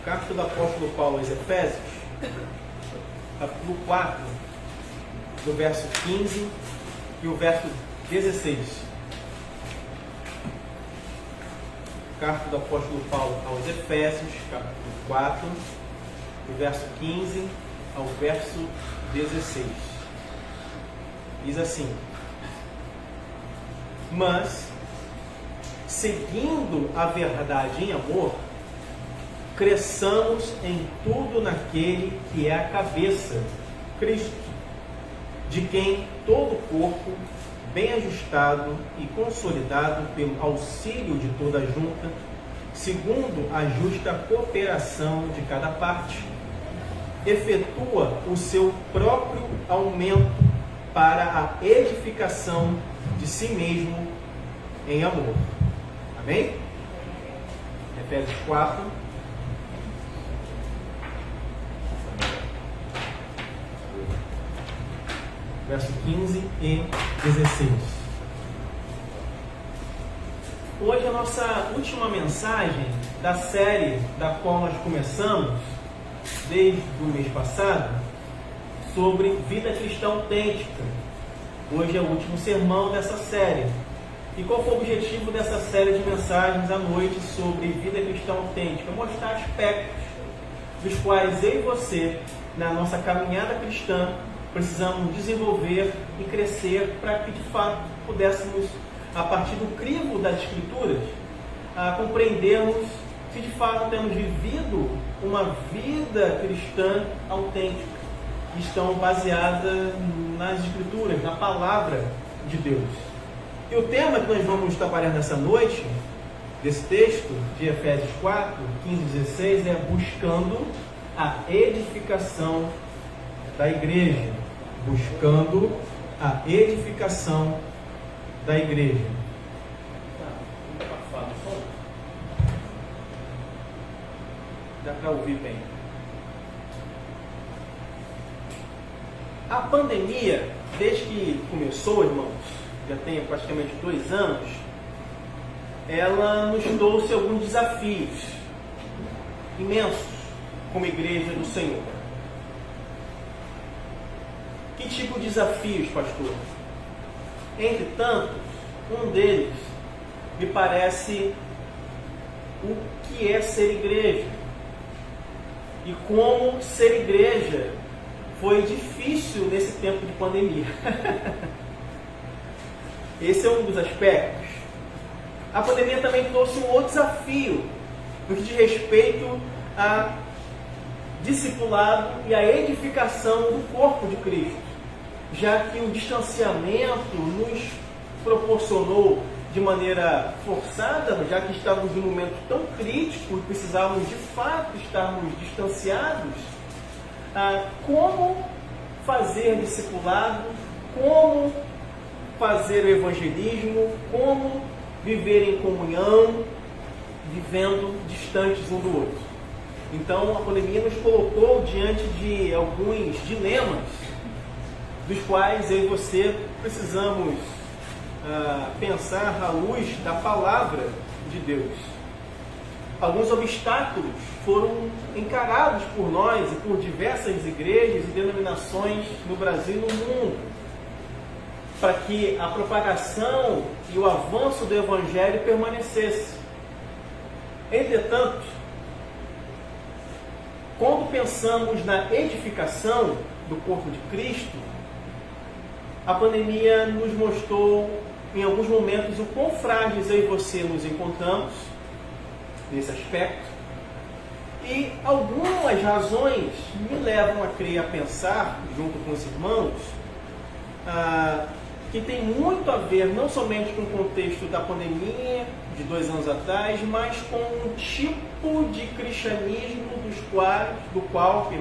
Carta do apóstolo Paulo aos Efésios, capítulo 4, do verso 15 e o verso 16. Carta do apóstolo Paulo aos Efésios, capítulo 4, do verso 15 ao verso 16. Diz assim: mas, seguindo a verdade em amor, cresçamos em tudo naquele que é a cabeça, Cristo, de quem todo o corpo, bem ajustado e consolidado pelo auxílio de toda a junta, segundo a justa cooperação de cada parte, efetua o seu próprio aumento para a edificação de si mesmo em amor. Amém? Efésios 4. Verso 15 e 16. Hoje é a nossa última mensagem da série da qual nós começamos desde o mês passado, sobre vida cristã autêntica. Hoje é o último sermão dessa série. E qual foi o objetivo dessa série de mensagens à noite sobre vida cristã autêntica? Mostrar aspectos dos quais eu e você, na nossa caminhada cristã, precisamos desenvolver e crescer para que de fato pudéssemos, a partir do crivo das Escrituras, compreendermos se de fato temos vivido uma vida cristã autêntica, que estão baseadas nas Escrituras, na Palavra de Deus. E o tema que nós vamos trabalhar nessa noite, desse texto de Efésios 4, 15 e 16, é buscando a edificação da igreja. Buscando a edificação da igreja. Dá para ouvir bem. A pandemia, desde que começou, irmãos, já tem praticamente 2 anos, ela nos trouxe alguns desafios imensos como igreja do Senhor. Que tipo de desafios, pastor? Entre tantos, um deles me parece o que é ser igreja. E como ser igreja foi difícil nesse tempo de pandemia. Esse é um dos aspectos. A pandemia também trouxe um outro desafio no que diz respeito a discipulado e a edificação do corpo de Cristo, já que o distanciamento nos proporcionou de maneira forçada, já que estávamos em um momento tão crítico e precisávamos de fato estarmos distanciados, como fazer discipulado, como fazer o evangelismo, como viver em comunhão, vivendo distantes um do outro. Então a pandemia nos colocou diante de alguns dilemas, dos quais eu e você precisamos pensar à luz da palavra de Deus. Alguns obstáculos foram encarados por nós e por diversas igrejas e denominações no Brasil e no mundo, para que a propagação e o avanço do Evangelho permanecesse. Entretanto, quando pensamos na edificação do corpo de Cristo, a pandemia nos mostrou em alguns momentos o quão frágeis eu e você nos encontramos nesse aspecto, e algumas razões me levam a crer, a pensar, junto com os irmãos, que tem muito a ver não somente com o contexto da pandemia de 2 anos atrás, mas com um tipo de cristianismo do qual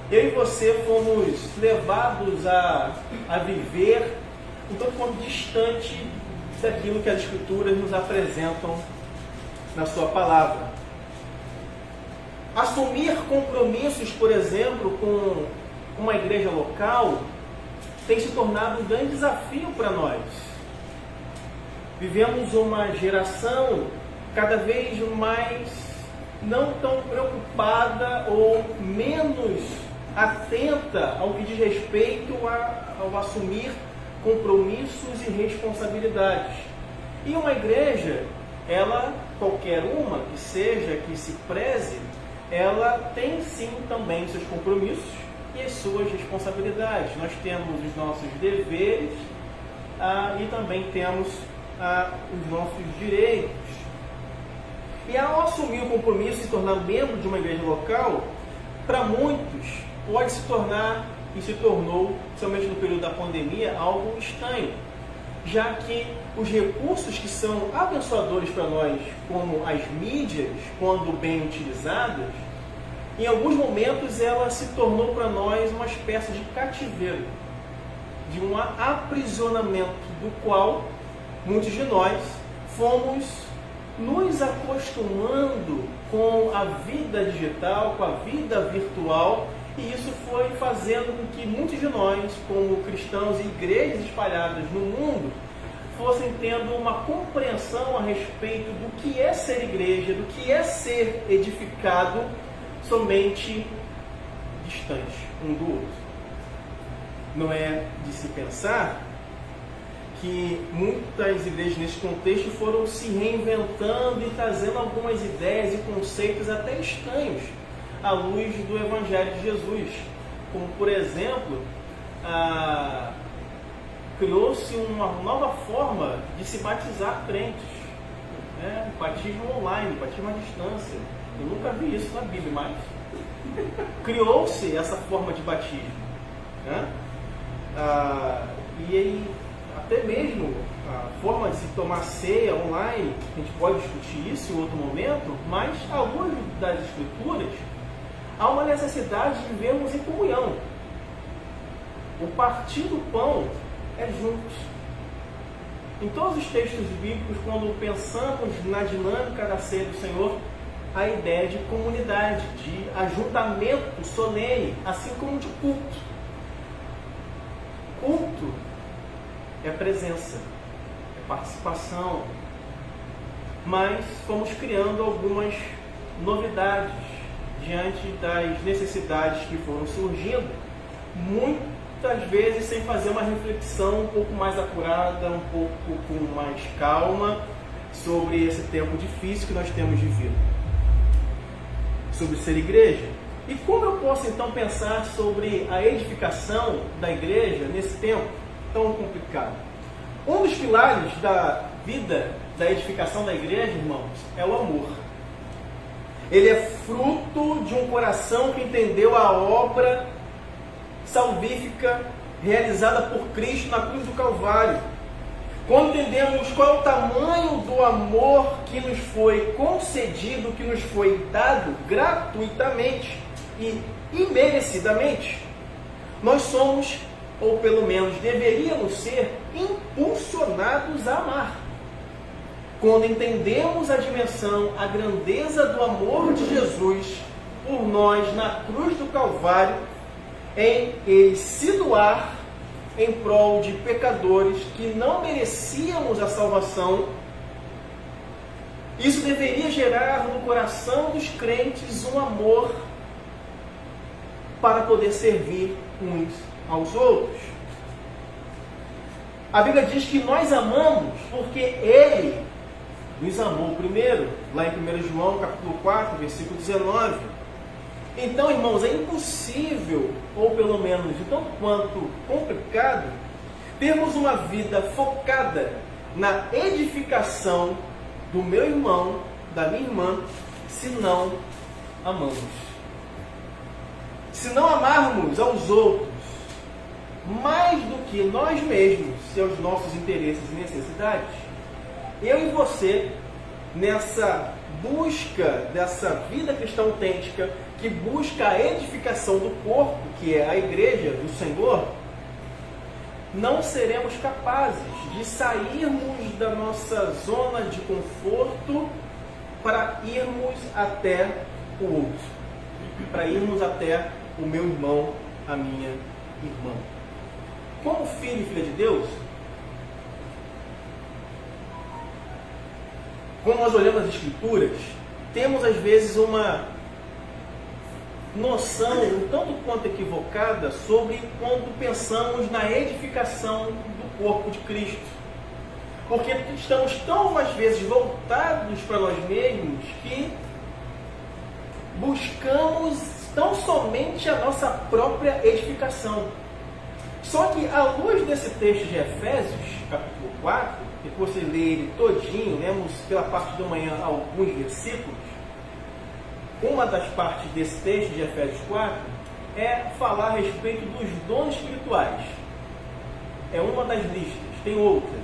eu e você fomos levados a viver um tanto quanto distante daquilo que as Escrituras nos apresentam na sua palavra. Assumir compromissos, por exemplo, com uma igreja local tem se tornado um grande desafio para nós. Vivemos uma geração cada vez mais não tão preocupada ou menos atenta ao que diz respeito ao assumir compromissos e responsabilidades. E uma igreja, ela, qualquer uma que seja, que se preze, ela tem sim também os seus compromissos e as suas responsabilidades. Nós temos os nossos deveres e também temos os nossos direitos. E ao assumir o compromisso de se tornar membro de uma igreja local, para muitos pode se tornar, e se tornou, principalmente no período da pandemia, algo estranho, já que os recursos que são abençoadores para nós, como as mídias, quando bem utilizadas, em alguns momentos ela se tornou para nós uma espécie de cativeiro, de um aprisionamento, do qual muitos de nós fomos nos acostumando com a vida digital, com a vida virtual, e isso foi fazendo com que muitos de nós, como cristãos e igrejas espalhadas no mundo, fossem tendo uma compreensão a respeito do que é ser igreja, do que é ser edificado, somente distante um do outro. Não é de se pensar que muitas igrejas nesse contexto foram se reinventando e trazendo algumas ideias e conceitos até estranhos à luz do Evangelho de Jesus. Como, por exemplo, criou-se uma nova forma de se batizar crentes, né? Batismo online, batismo à distância. Eu nunca vi isso na Bíblia, mas criou-se essa forma de batismo, né? E aí, até mesmo a forma de se tomar ceia online, a gente pode discutir isso em outro momento, mas à luz das Escrituras, há uma necessidade de vivermos em comunhão. O partir do pão é juntos. Em todos os textos bíblicos, quando pensamos na dinâmica da ceia do Senhor, a ideia de comunidade, de ajuntamento solene, assim como de culto. Culto é presença, é participação, mas fomos criando algumas novidades diante das necessidades que foram surgindo, muitas vezes sem fazer uma reflexão um pouco mais acurada, um pouco com mais calma sobre esse tempo difícil que nós temos vivido, sobre ser igreja. E como eu posso então pensar sobre a edificação da igreja nesse tempo tão complicado? Um dos pilares da vida da edificação da igreja, irmãos, é o amor. Ele é fruto de um coração que entendeu a obra salvífica realizada por Cristo na cruz do Calvário. Quando entendemos qual é o tamanho do amor que nos foi concedido, que nos foi dado gratuitamente e imerecidamente, nós somos, ou pelo menos deveríamos ser, impulsionados a amar. Quando entendemos a dimensão, a grandeza do amor de Jesus por nós na cruz do Calvário, em Ele se doar em prol de pecadores que não merecíamos a salvação, isso deveria gerar no coração dos crentes um amor para poder servir uns aos outros. A Bíblia diz que nós amamos porque Ele nos amou primeiro, lá em 1 João capítulo 4, versículo 19. Então, irmãos, é impossível, ou pelo menos de tanto quanto complicado, termos uma vida focada na edificação do meu irmão, da minha irmã, se não amamos. Se não amarmos aos outros mais do que nós mesmos e aos nossos interesses e necessidades, eu e você, nessa busca dessa vida cristã autêntica, que busca a edificação do corpo, que é a igreja do Senhor, não seremos capazes de sairmos da nossa zona de conforto para irmos até o outro, para irmos até o meu irmão, a minha irmã. Como filho e filha de Deus, quando nós olhamos as Escrituras, temos às vezes uma noção um tanto quanto equivocada sobre quando pensamos na edificação do corpo de Cristo. Porque estamos tão às vezes voltados para nós mesmos que buscamos tão somente a nossa própria edificação. Só que à luz desse texto de Efésios, capítulo 4, que você lê ele todinho, lemos pela parte da manhã alguns versículos, uma das partes desse texto de Efésios 4 é falar a respeito dos dons espirituais. É uma das listas, tem outras.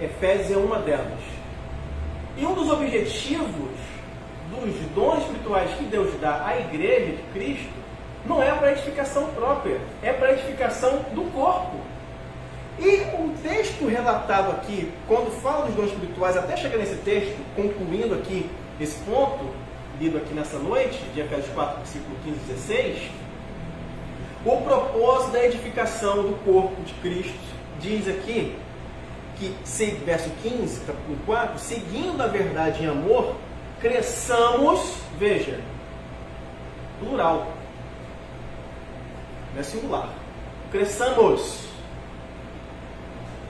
Efésios é uma delas. E um dos objetivos dos dons espirituais que Deus dá à igreja de Cristo não é para edificação própria, é para edificação do corpo. E o texto relatado aqui, quando fala dos dons espirituais, até chegar nesse texto, concluindo aqui esse ponto, lido aqui nessa noite, de Efésios 4, versículo 15 e 16, o propósito da edificação do corpo de Cristo diz aqui, que, verso 15, capítulo 4, seguindo a verdade em amor, cresçamos, veja, plural, não é singular, cresçamos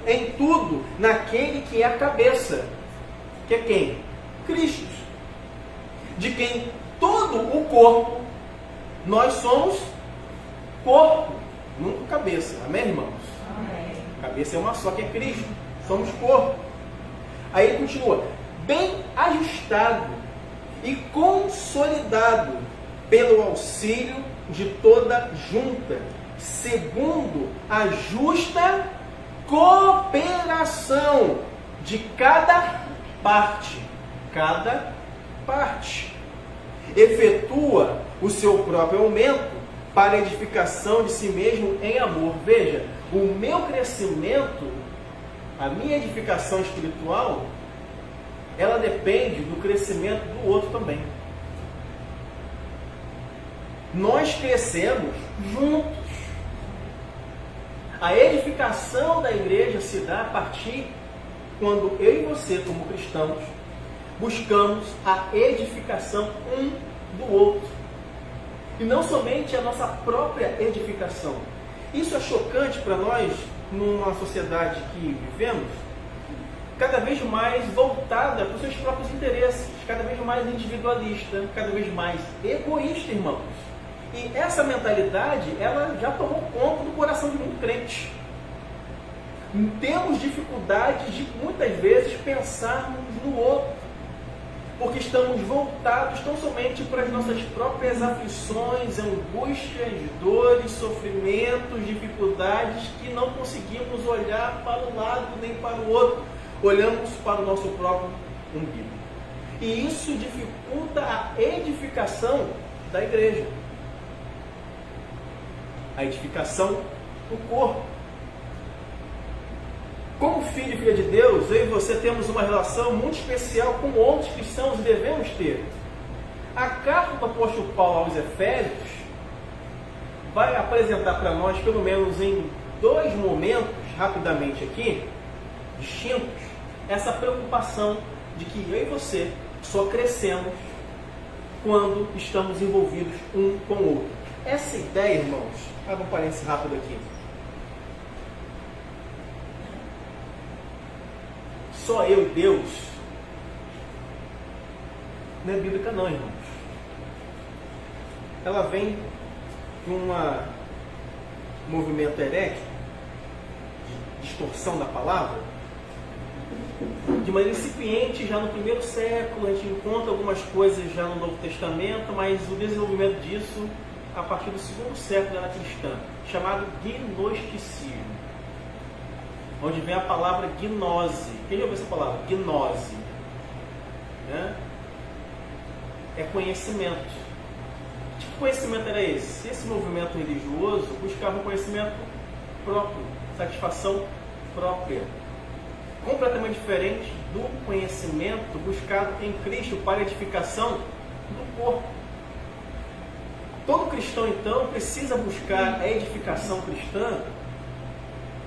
em tudo naquele que é a cabeça, que é quem? Cristo, de quem todo o corpo, nós somos corpo, nunca cabeça, amém, irmãos? Amém. Cabeça é uma só, que é Cristo, somos corpo. Aí ele continua, bem ajustado e consolidado pelo auxílio de toda junta, segundo a justa cooperação de cada parte, efetua o seu próprio aumento para a edificação de si mesmo em amor. Veja, o meu crescimento, a minha edificação espiritual, ela depende do crescimento do outro também. Nós crescemos juntos. A edificação da igreja se dá a partir quando eu e você, como cristãos, buscamos a edificação um do outro. E não somente a nossa própria edificação. Isso é chocante para nós, numa sociedade que vivemos, cada vez mais voltada para os seus próprios interesses, cada vez mais individualista, cada vez mais egoísta, irmãos. E essa mentalidade, ela já tomou conta do coração de muito crente. Temos dificuldade de, muitas vezes, pensarmos no outro, porque estamos voltados tão somente para as nossas próprias aflições, angústias, dores, sofrimentos, dificuldades, que não conseguimos olhar para um lado nem para o outro. Olhamos para o nosso próprio umbigo. E isso dificulta a edificação da igreja. A edificação do corpo. Como filho e filha de Deus, eu e você temos uma relação muito especial com outros cristãos e devemos ter. A carta do apóstolo Paulo aos Efésios vai apresentar para nós, pelo menos em 2 momentos, rapidamente aqui, distintos, essa preocupação de que eu e você só crescemos quando estamos envolvidos um com o outro. Essa ideia, irmãos, abre um parênteses rápido aqui. Só eu e Deus não é bíblica não, irmãos. Ela vem de um movimento herético, de distorção da palavra, de maneira incipiente já no 1º século. A gente encontra algumas coisas já no Novo Testamento, mas o desenvolvimento disso a partir do 2º século da era cristã, chamado gnosticismo, onde vem a palavra gnose. Quem já ouviu essa palavra? Gnose. Né? É conhecimento. Que tipo de conhecimento era esse? Esse movimento religioso buscava um conhecimento próprio, satisfação própria, completamente diferente do conhecimento buscado em Cristo para a edificação do corpo. Todo cristão, então, precisa buscar a edificação cristã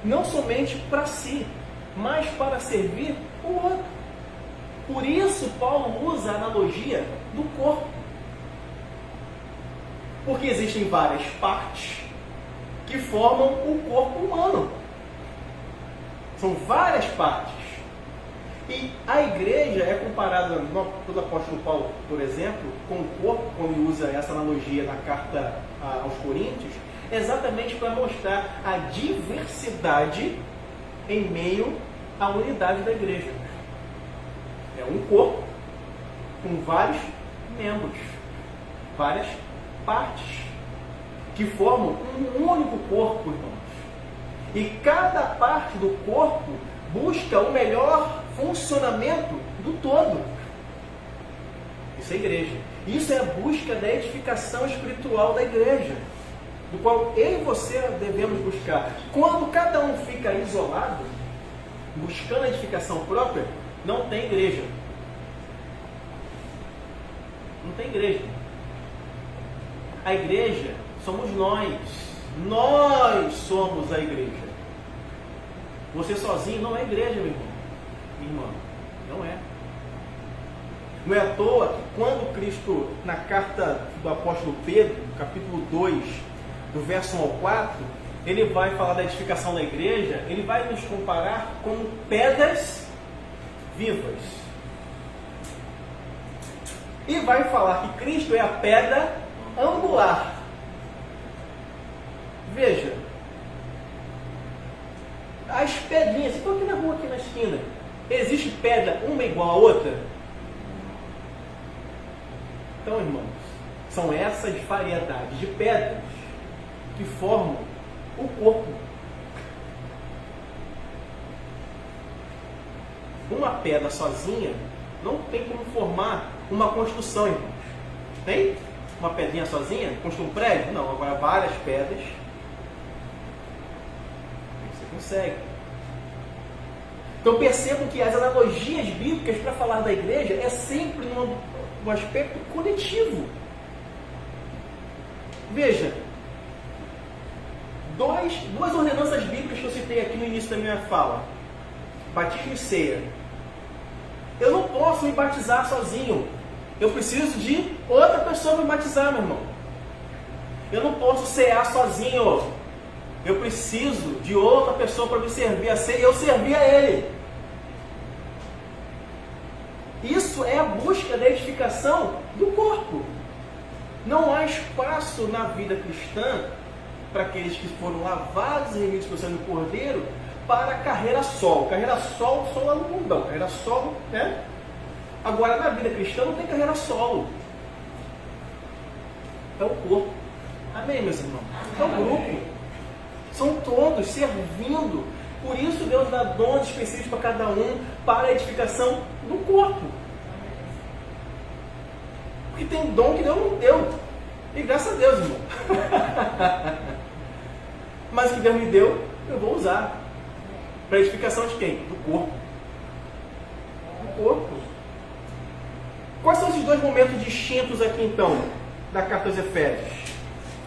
não somente para si, mas para servir o outro. Por isso, Paulo usa a analogia do corpo. Porque existem várias partes que formam o corpo humano. São várias partes. E a igreja é comparada pelo apóstolo Paulo, por exemplo, com o corpo, quando ele usa essa analogia na carta aos Coríntios, exatamente para mostrar a diversidade em meio à unidade da igreja. É um corpo com vários membros, várias partes, que formam um único corpo, irmãos. E cada parte do corpo busca o melhor funcionamento do todo. Isso é igreja. Isso é a busca da edificação espiritual da igreja, do qual eu e você devemos buscar. Quando cada um fica isolado, buscando a edificação própria, não tem igreja. Não tem igreja. A igreja somos nós. Nós somos a igreja. Você sozinho não é igreja, meu irmão. Irmã, não é. Não é à toa que quando Cristo, na carta do apóstolo Pedro, capítulo 2, do verso 1 ao 4, ele vai falar da edificação da igreja, ele vai nos comparar como pedras vivas. E vai falar que Cristo é a pedra angular. Veja, as pedrinhas, estou aqui na rua, aqui na esquina, existe pedra uma igual a outra? Então, irmãos, são essas variedades de pedras que formam o corpo. Uma pedra sozinha não tem como formar uma construção, irmãos. Tem? Uma pedrinha sozinha? Construir um prédio? Não, agora várias pedras. Você consegue. Então percebam que as analogias bíblicas para falar da igreja é sempre no aspecto coletivo. Veja, duas ordenanças bíblicas que eu citei aqui no início da minha fala. Batismo e ceia. Eu não posso me batizar sozinho. Eu preciso de outra pessoa para me batizar, meu irmão. Eu não posso cear sozinho. Eu preciso de outra pessoa para me servir a ceia. Eu servir a ele. Isso é a busca da edificação do corpo. Não há espaço na vida cristã para aqueles que foram lavados e remidos pelo sangue do Cordeiro para carreira solo. Carreira solo só lá no mundão. Carreira solo, né? Agora, na vida cristã não tem carreira solo. É o corpo. Amém, meus irmãos? É o grupo. São todos servindo. Por isso Deus dá dons específicos para cada um, para a edificação do corpo. Porque tem dom que Deus não deu. E graças a Deus, irmão. Mas o que Deus me deu, eu vou usar. Para a edificação de quem? Do corpo. Do corpo. Quais são esses dois momentos distintos aqui então, da carta aos Efésios?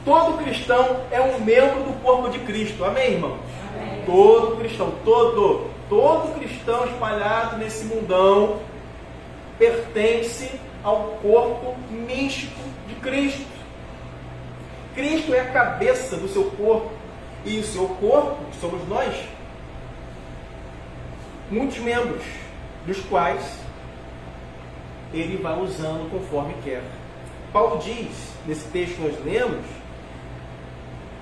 Todo cristão é um membro do corpo de Cristo. Amém, irmão? Amém. Todo cristão, todo cristão espalhado nesse mundão pertence ao corpo místico de Cristo. Cristo é a cabeça do seu corpo. E o seu corpo, que somos nós, muitos membros, dos quais ele vai usando conforme quer. Paulo diz, nesse texto que nós lemos,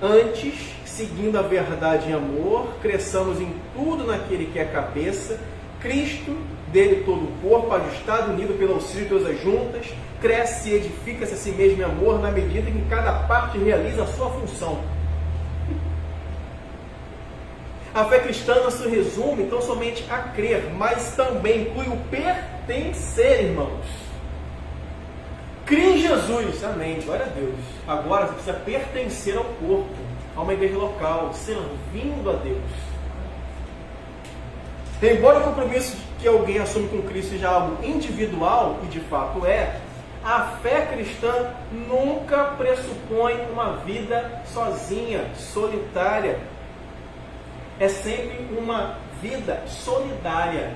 antes, seguindo a verdade em amor, cresçamos em tudo naquele que é a cabeça, Cristo, dele todo o corpo, ajustado, unido pelo auxílio de todas as juntas, cresce e edifica-se a si mesmo em amor, na medida em que cada parte realiza a sua função. A fé cristã não se resume então somente a crer, mas também inclui o pertencer, irmãos. Crê em Jesus, amém, glória a Deus. Agora você precisa pertencer ao corpo, a uma igreja local, servindo a Deus. Embora o compromisso que alguém assume com Cristo seja algo individual, e de fato é, a fé cristã nunca pressupõe uma vida sozinha, solitária. É sempre uma vida solidária,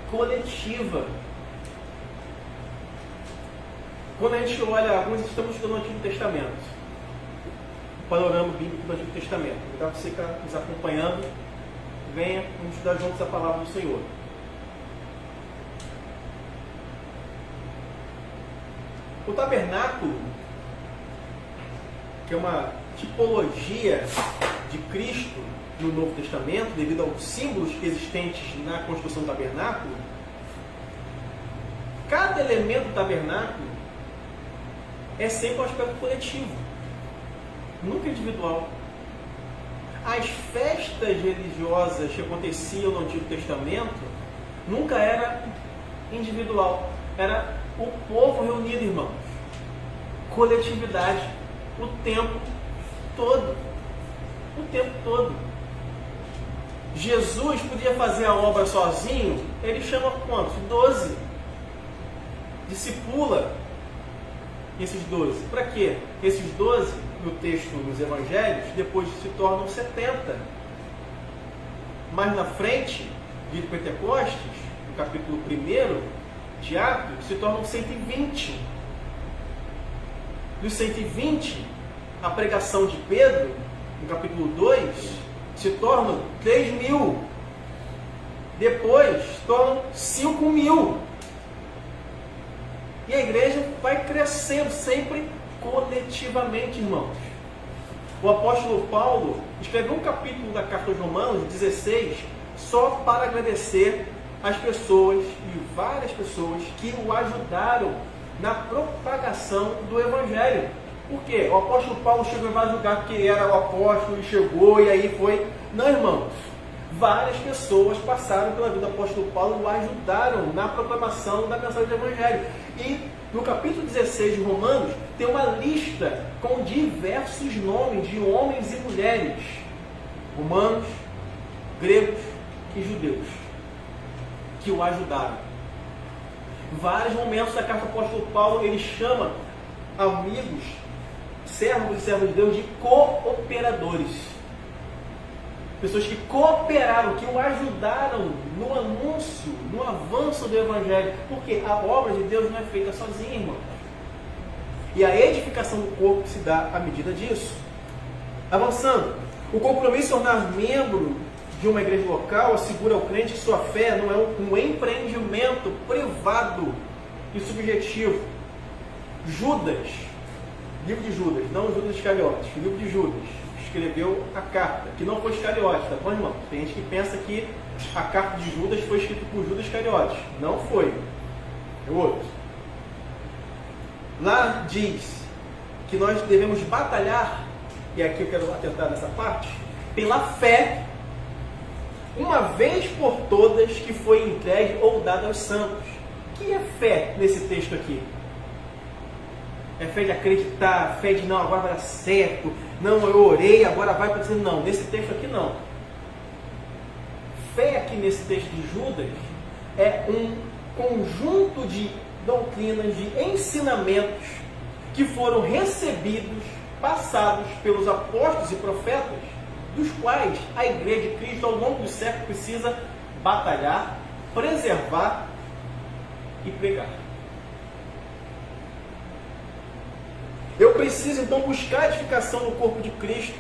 coletiva. quando a gente olha, nós estamos estudando o Antigo Testamento, o panorama bíblico do Antigo Testamento. Então, você que está nos acompanhando, venha, vamos estudar juntos a palavra do Senhor. O tabernáculo, que é uma tipologia de Cristo no Novo Testamento, devido aos símbolos existentes na construção do tabernáculo, cada elemento do tabernáculo é sempre um aspecto coletivo, nunca individual. As festas religiosas que aconteciam no Antigo Testamento nunca era individual, era o povo reunido, irmãos, coletividade, o tempo todo. O tempo todo. Jesus podia fazer a obra sozinho, ele chama quantos? 12. Discipula esses 12. Para quê? Esses 12, no texto dos evangelhos, depois se tornam 70. Mais na frente, de Pentecostes, no capítulo 1 de Atos, se tornam 120. Dos 120, a pregação de Pedro, no capítulo 2, se tornam 3.000. Depois, se tornam 5.000. E a igreja vai crescendo sempre coletivamente, irmãos. O apóstolo Paulo escreveu um capítulo da carta aos Romanos, 16, só para agradecer as pessoas, e várias pessoas, que o ajudaram na propagação do Evangelho. Por quê? O apóstolo Paulo chegou e vai julgar porque ele era o apóstolo e chegou e aí foi. Não, irmãos. Várias pessoas passaram pela vida do apóstolo Paulo e o ajudaram na proclamação da mensagem do Evangelho. E no capítulo 16 de Romanos tem uma lista com diversos nomes de homens e mulheres, romanos, gregos e judeus, que o ajudaram. Vários momentos da carta do apóstolo Paulo ele chama amigos, servos e servas de Deus de cooperadores. Pessoas que cooperaram, que o ajudaram no anúncio, no avanço do Evangelho. Porque a obra de Deus não é feita sozinha, irmãos. E a edificação do corpo se dá à medida disso. Avançando, o compromisso de tornar membro de uma igreja local assegura ao crente que sua fé não é um empreendimento privado e subjetivo. Judas, livro de Judas, não Judas Iscariotes, o livro de Judas, escreveu a carta, que não foi Iscariotes, tá bom, irmão? Tem gente que pensa que a carta de Judas foi escrita por Judas Iscariotes. Não foi. É outro. Lá diz que nós devemos batalhar, e aqui eu quero atentar nessa parte, pela fé, uma vez por todas que foi entregue ou dada aos santos. O que é fé nesse texto aqui? É fé de acreditar, fé de não, agora vai dar certo, não, eu orei, agora vai para dizer não. Nesse texto aqui não. Fé aqui nesse texto de Judas é um conjunto de doutrinas, de ensinamentos que foram recebidos, passados pelos apóstolos e profetas, dos quais a igreja de Cristo ao longo dos séculos precisa batalhar, preservar e pregar. Eu preciso então buscar a edificação no corpo de Cristo.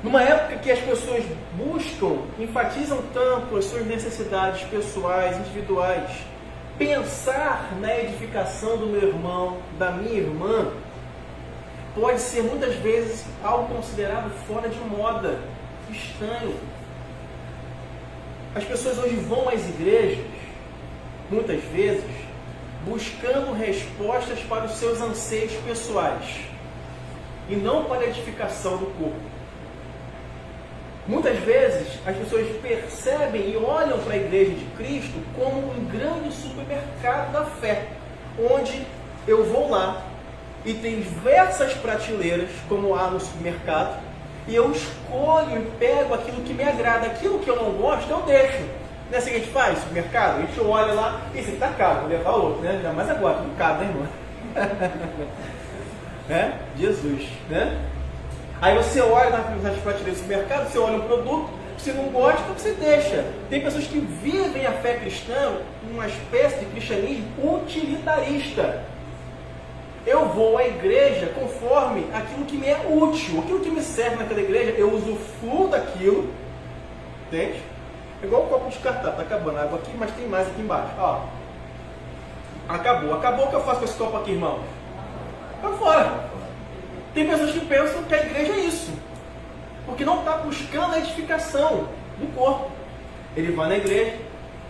Numa época que as pessoas buscam, enfatizam tanto as suas necessidades pessoais, individuais, pensar na edificação do meu irmão, da minha irmã, pode ser muitas vezes algo considerado fora de moda, estranho. As pessoas hoje vão às igrejas, muitas vezes, buscando respostas para os seus anseios pessoais e não para a edificação do corpo. Muitas vezes as pessoas percebem e olham para a igreja de Cristo como um grande supermercado da fé, onde eu vou lá e tem diversas prateleiras, como há no supermercado, e eu escolho e pego aquilo que me agrada. Aquilo que eu não gosto, eu deixo. Não é assim que a gente faz, supermercado? A gente olha lá, esse aqui está caro, vou levar outro, né? Ainda mais agora, tudo caro, né, irmão? Né? Jesus, né? Aí você olha nas prateleiras do supermercado, você olha o produto, se não gosta, você deixa. Tem pessoas que vivem a fé cristã uma espécie de cristianismo utilitarista. Eu vou à igreja conforme aquilo que me é útil, aquilo que me serve naquela igreja, eu usufruo daquilo, entende? É igual o copo de cartão, está acabando a água aqui, mas tem mais aqui embaixo. Ó. Acabou. Acabou, o que eu faço com esse copo aqui, irmão? Para fora. Tem pessoas que pensam que a igreja é isso, porque não está buscando a edificação do corpo. Ele vai na igreja,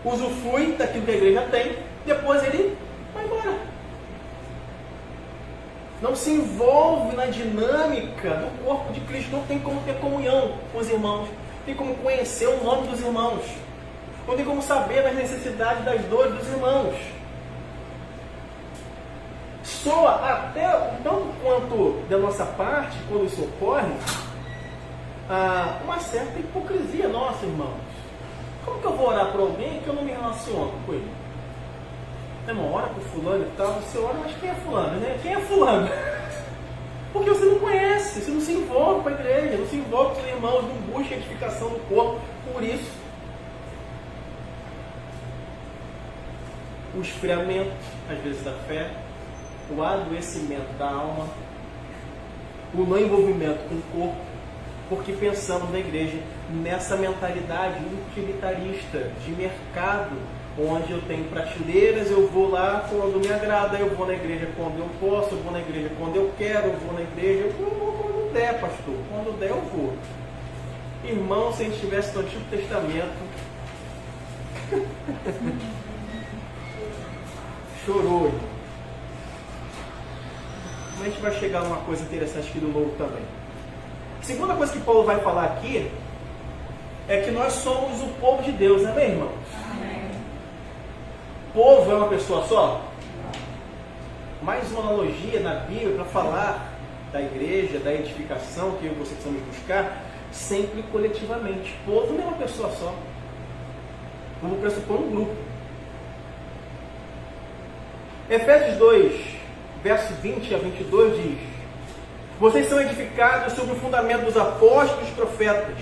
usufrui daquilo que a igreja tem, depois ele vai embora. Não se envolve na dinâmica do corpo de Cristo, não tem como ter comunhão com os irmãos, não tem como conhecer o nome dos irmãos, não tem como saber das necessidades, das dores dos irmãos. Soa até, tanto quanto da nossa parte, quando isso ocorre, uma certa hipocrisia nossa, irmãos. Como que eu vou orar por alguém que eu não me relaciono com ele? Irmão, ora por fulano e tal, você ora, mas quem é fulano, né? Quem é fulano? Porque você não conhece, você não se envolve com a igreja, não se envolve com os irmãos, não busca a edificação do corpo. Por isso, o esfriamento, às vezes, da fé, o adoecimento da alma, o não envolvimento com o corpo, porque pensamos na igreja nessa mentalidade utilitarista de mercado, onde eu tenho prateleiras, eu vou lá quando me agrada, eu vou na igreja quando eu posso, eu vou na igreja quando eu quero, eu vou na igreja, eu vou quando der, pastor, quando der eu vou. Irmão, se a gente estivesse no Antigo Testamento, chorou, irmão. A gente vai chegar numa coisa interessante aqui do Novo também. A segunda coisa que Paulo vai falar aqui é que nós somos o povo de Deus, não é, irmão? Amém. Povo é uma pessoa só? Mais uma analogia na Bíblia para falar da igreja, da edificação que eu e você precisamos buscar, sempre coletivamente. Povo não é uma pessoa só. Vamos pressupor um grupo. Efésios 2, verso 20 a 22 diz: vocês são edificados sobre o fundamento dos apóstolos e dos profetas,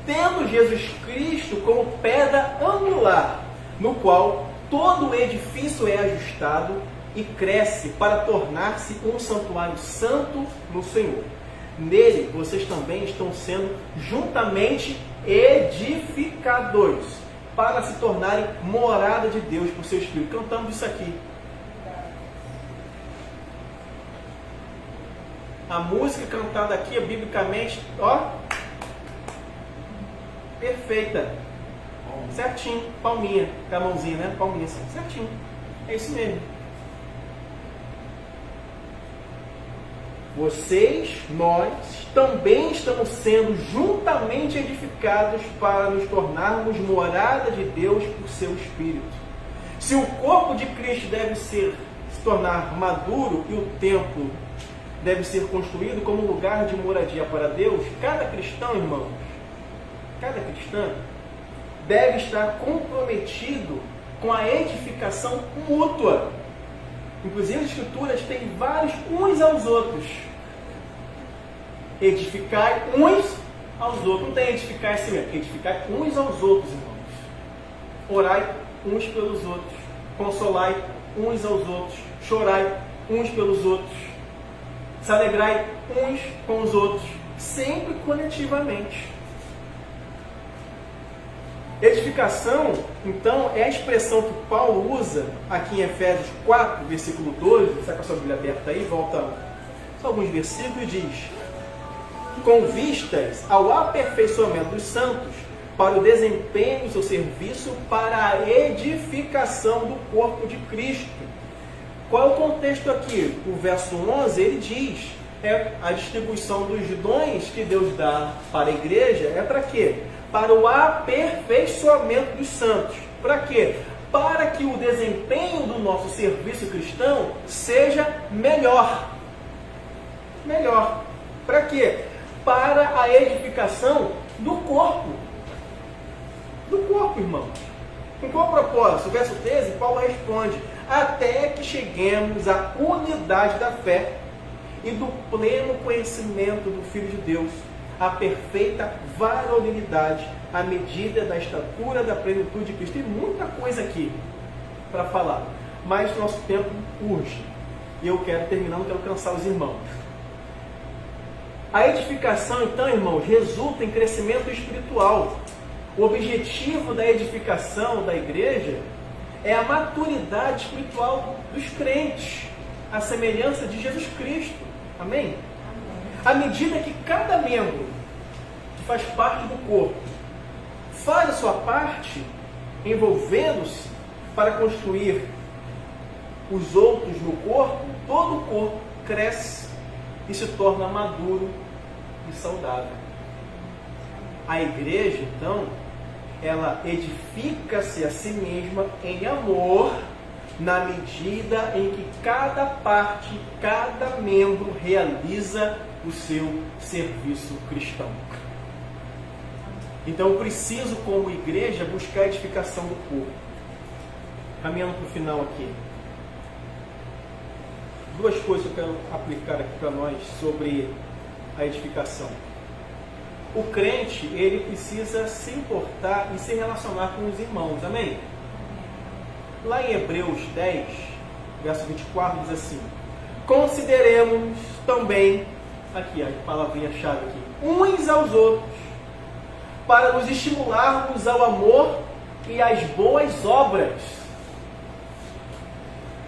tendo Jesus Cristo como pedra angular, no qual todo o edifício é ajustado e cresce para tornar-se um santuário santo no Senhor. Nele vocês também estão sendo juntamente edificados para se tornarem morada de Deus por seu Espírito. Cantamos isso aqui. A música cantada aqui, biblicamente, ó, perfeita. Certinho, palminha, com a mãozinha, né? Palminha assim, certinho. É isso mesmo. Vocês, nós, também estamos sendo juntamente edificados para nos tornarmos morada de Deus por seu Espírito. Se o corpo de Cristo deve se tornar maduro e o templo deve ser construído como lugar de moradia para Deus, cada cristão, irmãos, cada cristão deve estar comprometido com a edificação mútua. Inclusive as escrituras têm vários uns aos outros. Edificai uns aos outros. Não tem edificar assim mesmo. Edificai uns aos outros, irmãos. Orai uns pelos outros. Consolai uns aos outros. Chorai uns pelos outros. Se alegrai uns com os outros. Sempre coletivamente. Edificação, então, é a expressão que Paulo usa aqui em Efésios 4, versículo 12. Você está com a sua Bíblia aberta aí? Volta só alguns versículos e diz: com vistas ao aperfeiçoamento dos santos, para o desempenho do seu serviço, para a edificação do corpo de Cristo. Qual é o contexto aqui? O verso 11, ele diz, a distribuição dos dons que Deus dá para a igreja é para quê? Para o aperfeiçoamento dos santos. Para quê? Para que o desempenho do nosso serviço cristão seja melhor. Melhor. Para quê? Para a edificação do corpo. Do corpo, irmãos. Com qual propósito? O verso 13, Paulo responde: até que cheguemos à unidade da fé e do pleno conhecimento do Filho de Deus, a perfeita varonilidade, à medida da estatura da plenitude de Cristo. Tem muita coisa aqui para falar, mas nosso tempo urge. E eu quero terminar, não quero cansar os irmãos. A edificação, então, irmãos, resulta em crescimento espiritual. O objetivo da edificação da igreja é a maturidade espiritual dos crentes, a semelhança de Jesus Cristo. Amém? À medida que cada membro que faz parte do corpo faz a sua parte, envolvendo-se para construir os outros no corpo, todo o corpo cresce e se torna maduro e saudável. A igreja, então, ela edifica-se a si mesma em amor, na medida em que cada parte, cada membro realiza o seu serviço cristão. Então, eu preciso, como igreja, buscar a edificação do corpo. Caminhando para o final aqui. Duas coisas que eu quero aplicar aqui para nós sobre a edificação. O crente, ele precisa se importar e se relacionar com os irmãos. Amém? Lá em Hebreus 10, verso 24, diz assim: consideremos também, aqui a palavrinha-chave aqui, uns aos outros, para nos estimularmos ao amor e às boas obras.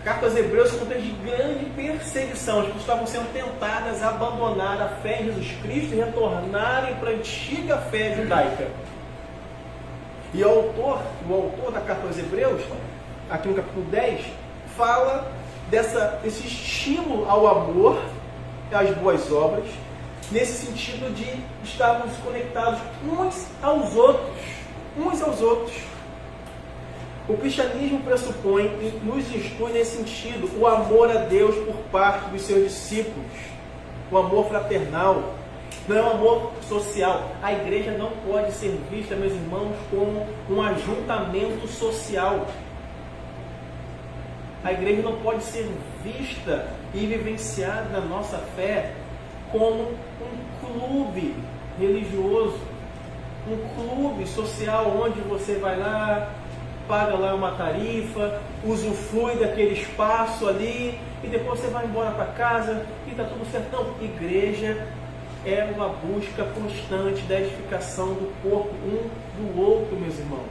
Carta aos Hebreus conta de grande perseguição. As pessoas estavam sendo tentadas a abandonar a fé em Jesus Cristo e retornarem para a antiga fé judaica. E o autor da Carta aos Hebreus, aqui no capítulo 10, fala desse estímulo ao amor e às boas obras, nesse sentido de estarmos conectados uns aos outros. O cristianismo pressupõe e nos instrui nesse sentido o amor a Deus por parte dos seus discípulos, o amor fraternal, não é um amor social. A igreja não pode ser vista, meus irmãos, como um ajuntamento social. A igreja não pode ser vista e vivenciada na nossa fé como um clube religioso, um clube social onde você vai lá, paga lá uma tarifa, usufrui daquele espaço ali e depois você vai embora para casa e está tudo certo. Não, igreja é uma busca constante da edificação do corpo um do outro, meus irmãos.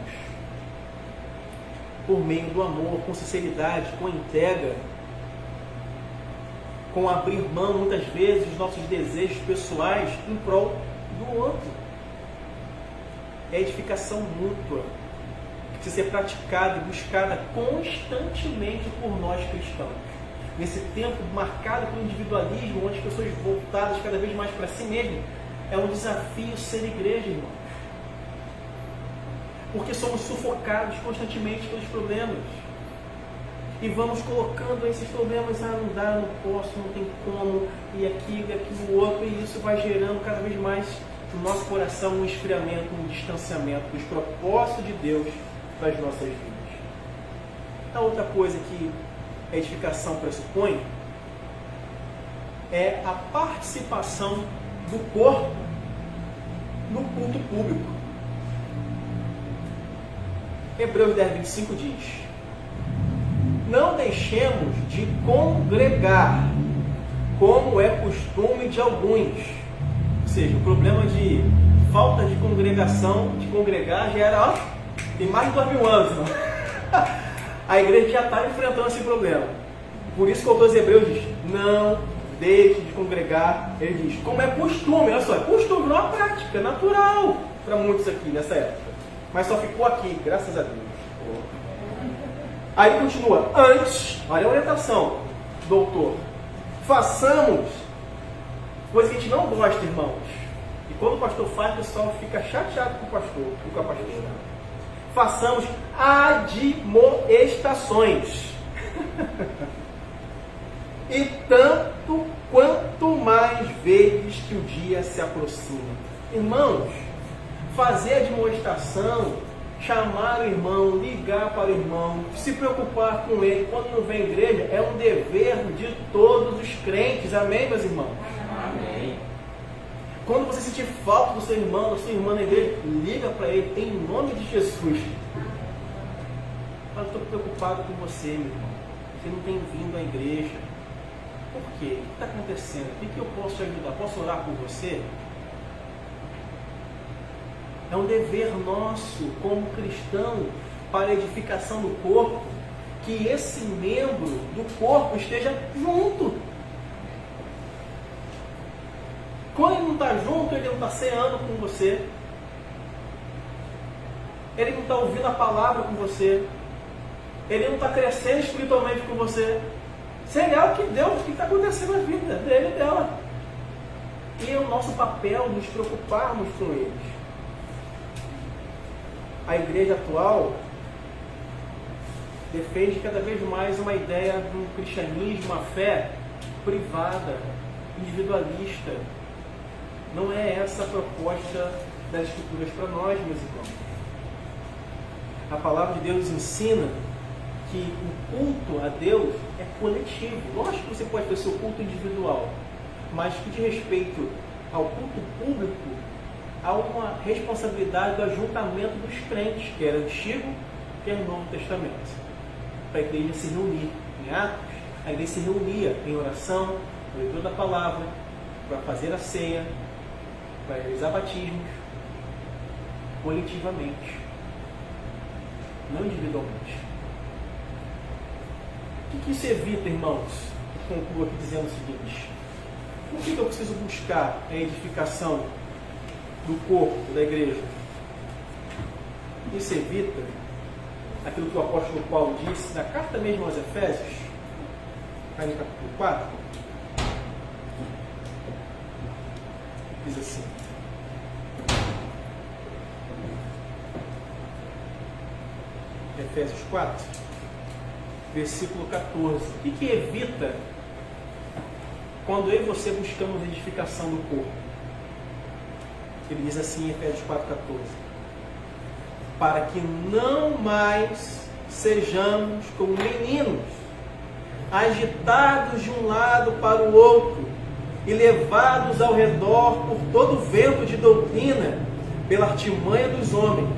Por meio do amor, com sinceridade, com entrega, com abrir mão, muitas vezes, dos nossos desejos pessoais em prol do outro. É edificação mútua, que precisa ser praticada e buscada constantemente por nós cristãos. Nesse tempo marcado pelo individualismo, onde as pessoas voltadas cada vez mais para si mesmas, é um desafio ser igreja, irmãos. Porque somos sufocados constantemente pelos problemas. E vamos colocando esses problemas, não dá, não posso, não tem como, e aquilo, outro, e isso vai gerando cada vez mais no nosso coração um esfriamento, um distanciamento dos propósitos de Deus para as nossas vidas. A outra coisa que a edificação pressupõe é a participação do corpo no culto público. Hebreus 10, 25 diz: não deixemos de congregar, como é costume de alguns. Ou seja, o problema de falta de congregação, de congregar, já era, tem mais de 2000 anos. Não? A igreja já está enfrentando esse problema. Por isso que o autor dos Hebreus diz: não deixe de congregar. Ele diz, como é costume, olha só, é costume, não é prática, é natural para muitos aqui nessa época. Mas só ficou aqui, graças a Deus. Aí continua, antes, olha a orientação, doutor, façamos coisa que a gente não gosta, irmãos. E quando o pastor faz, o pessoal fica chateado com o pastor, com a pastora. Façamos admoestações. E tanto quanto mais vezes que o dia se aproxima. Irmãos, fazer admoestação, chamar o irmão, ligar para o irmão, se preocupar com ele quando não vem à igreja, é um dever de todos os crentes. Amém, meus irmãos? Amém. Quando você sentir falta do seu irmão, da sua irmã na igreja, liga para ele em nome de Jesus. Eu estou preocupado com você, meu irmão. Você não tem vindo à igreja. Por quê? O que está acontecendo? O que eu posso te ajudar? Posso orar por você? É um dever nosso, como cristãos, para a edificação do corpo, que esse membro do corpo esteja junto. Quando ele não está junto, ele não está ceando com você. Ele não está ouvindo a palavra com você. Ele não está crescendo espiritualmente com você. Seria o que Deus, o que está acontecendo na vida dele e dela. E é o nosso papel nos preocuparmos com eles. A igreja atual defende cada vez mais uma ideia de um cristianismo, uma fé privada, individualista. Não é essa a proposta das Escrituras para nós, meus irmãos. A palavra de Deus ensina que o culto a Deus é coletivo. Lógico que você pode ter seu culto individual, mas que de respeito ao culto público, há uma responsabilidade do ajuntamento dos crentes, quer Antigo, quer Novo Testamento. Para a igreja se reunir em Atos, a igreja se reunia em oração, leitura da palavra, para fazer a ceia, para realizar batismos, coletivamente, não individualmente. O que isso evita, irmãos? Eu concluo aqui dizendo o seguinte: por que eu preciso buscar a edificação do corpo da igreja? Isso evita aquilo que o apóstolo Paulo disse na carta mesmo aos Efésios, no capítulo 4, diz assim: Efésios 4, versículo 14. O que evita quando eu e você buscamos a edificação do corpo? Ele diz assim em Efésios 4,14: para que não mais sejamos como meninos, agitados de um lado para o outro e levados ao redor por todo o vento de doutrina, pela artimanha dos homens,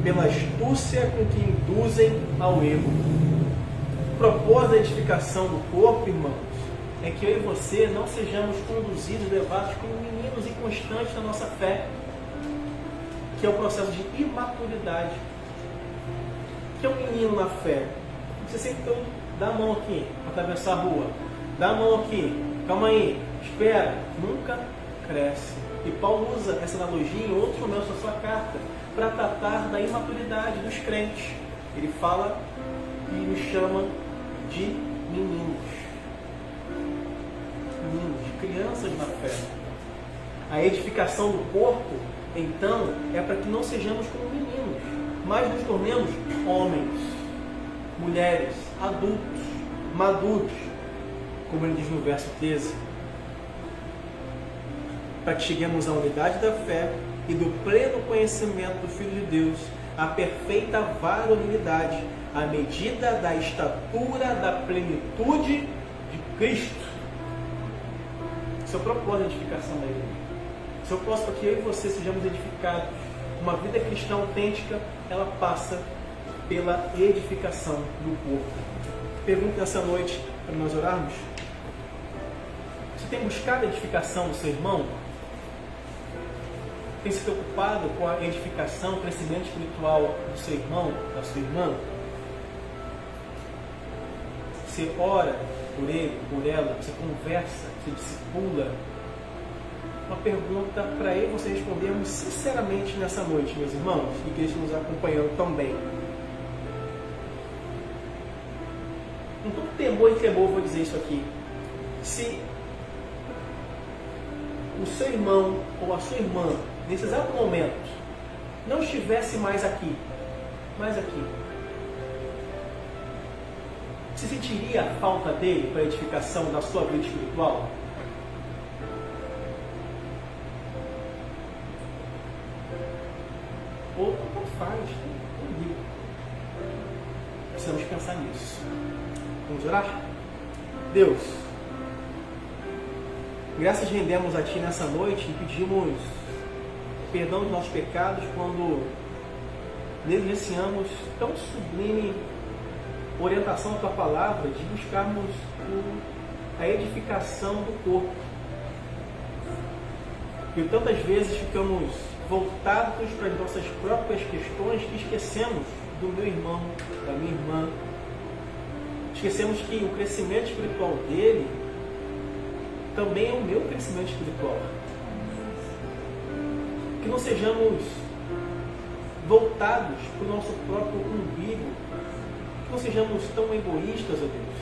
pela astúcia com que induzem ao erro. O propósito da edificação do corpo, irmãos, é que eu e você não sejamos conduzidos, levados como meninos inconstantes na nossa fé, que é o processo de imaturidade. Que é um menino na fé. Você sempre todo, dá a mão aqui para atravessar a rua, dá a mão aqui, calma aí, espera, nunca cresce. E Paulo usa essa analogia em outros momentos da sua carta para tratar da imaturidade dos crentes. Ele fala e nos chama de meninos, de crianças na fé. A edificação do corpo, então, é para que não sejamos como meninos, mas nos tornemos homens, mulheres, adultos, maduros, como ele diz no verso 13, para que cheguemos à unidade da fé e do pleno conhecimento do Filho de Deus, à perfeita varonilidade, à medida da estatura da plenitude de Cristo. Esse é o propósito da edificação da igreja. Esse é o propósito para que eu e você sejamos edificados. Uma vida cristã autêntica, ela passa pela edificação do corpo. Pergunto nessa noite, para nós orarmos: você tem buscado a edificação do seu irmão? Tem se preocupado com a edificação, o crescimento espiritual do seu irmão, da sua irmã? Você ora por ele, por ela, você conversa, você discipula? Uma pergunta para eu e você respondermos sinceramente nessa noite, meus irmãos, e que eles nos acompanhando também. Com todo temor e tremor, vou dizer isso aqui: se o seu irmão ou a sua irmã, nesse exato momento, não estivesse mais aqui, você sentiria a falta dele para a edificação da sua vida espiritual? Ou não faz, não liga. Precisamos pensar nisso. Vamos orar? Deus, graças rendemos a Ti nessa noite e pedimos perdão dos nossos pecados quando negligenciamos tão sublime orientação da Tua Palavra de buscarmos a edificação do corpo. E tantas vezes ficamos voltados para as nossas próprias questões que esquecemos do meu irmão, da minha irmã. Esquecemos que o crescimento espiritual dele também é o meu crescimento espiritual. Que não sejamos voltados para o nosso próprio umbigo. Que não sejamos tão egoístas, ó Deus.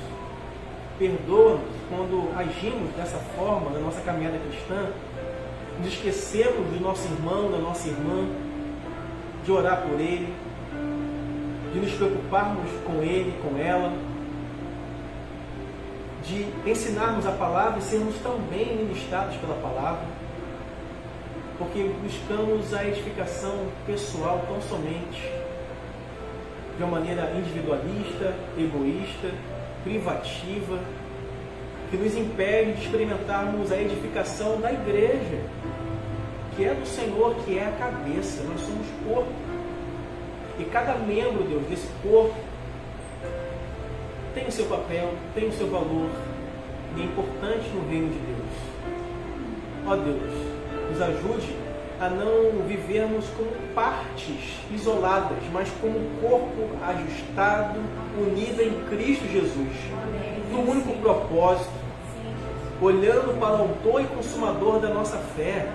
Perdoa-nos quando agimos dessa forma na nossa caminhada cristã. Nos esquecemos do nosso irmão, da nossa irmã, de orar por ele, de nos preocuparmos com ele, com ela, de ensinarmos a palavra e sermos tão bem ministrados pela palavra, porque buscamos a edificação pessoal tão somente, de uma maneira individualista, egoísta, privativa, que nos impede de experimentarmos a edificação da igreja, que é do Senhor, que é a cabeça. Nós somos corpo. E cada membro, Deus, desse corpo tem o seu papel, tem o seu valor, e é importante no reino de Deus. Ó Deus, nos ajude a não vivermos como partes isoladas, mas como corpo ajustado, unido em Cristo Jesus, no único propósito, olhando para o autor e consumador da nossa fé,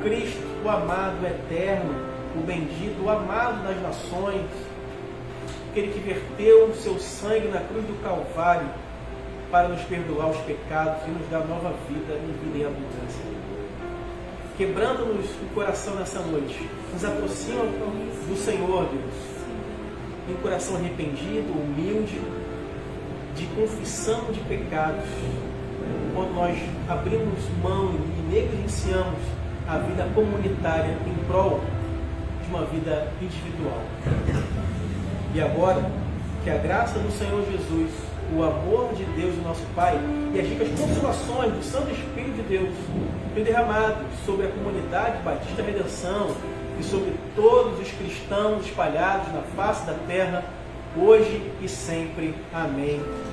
Cristo, o amado, o eterno, o bendito, o amado das nações, aquele que verteu o seu sangue na cruz do Calvário para nos perdoar os pecados e nos dar nova vida e vida em abundância. Quebrando-nos o coração nessa noite, nos aproxima do Senhor, Deus, em um coração arrependido, humilde, de confissão de pecados, quando nós abrimos mão e negligenciamos a vida comunitária em prol de uma vida individual. E agora, que a graça do Senhor Jesus, o amor de Deus, o nosso Pai, e as ricas consolações do Santo Espírito de Deus, tenham derramado sobre a comunidade Batista Redenção e sobre todos os cristãos espalhados na face da terra, hoje e sempre. Amém.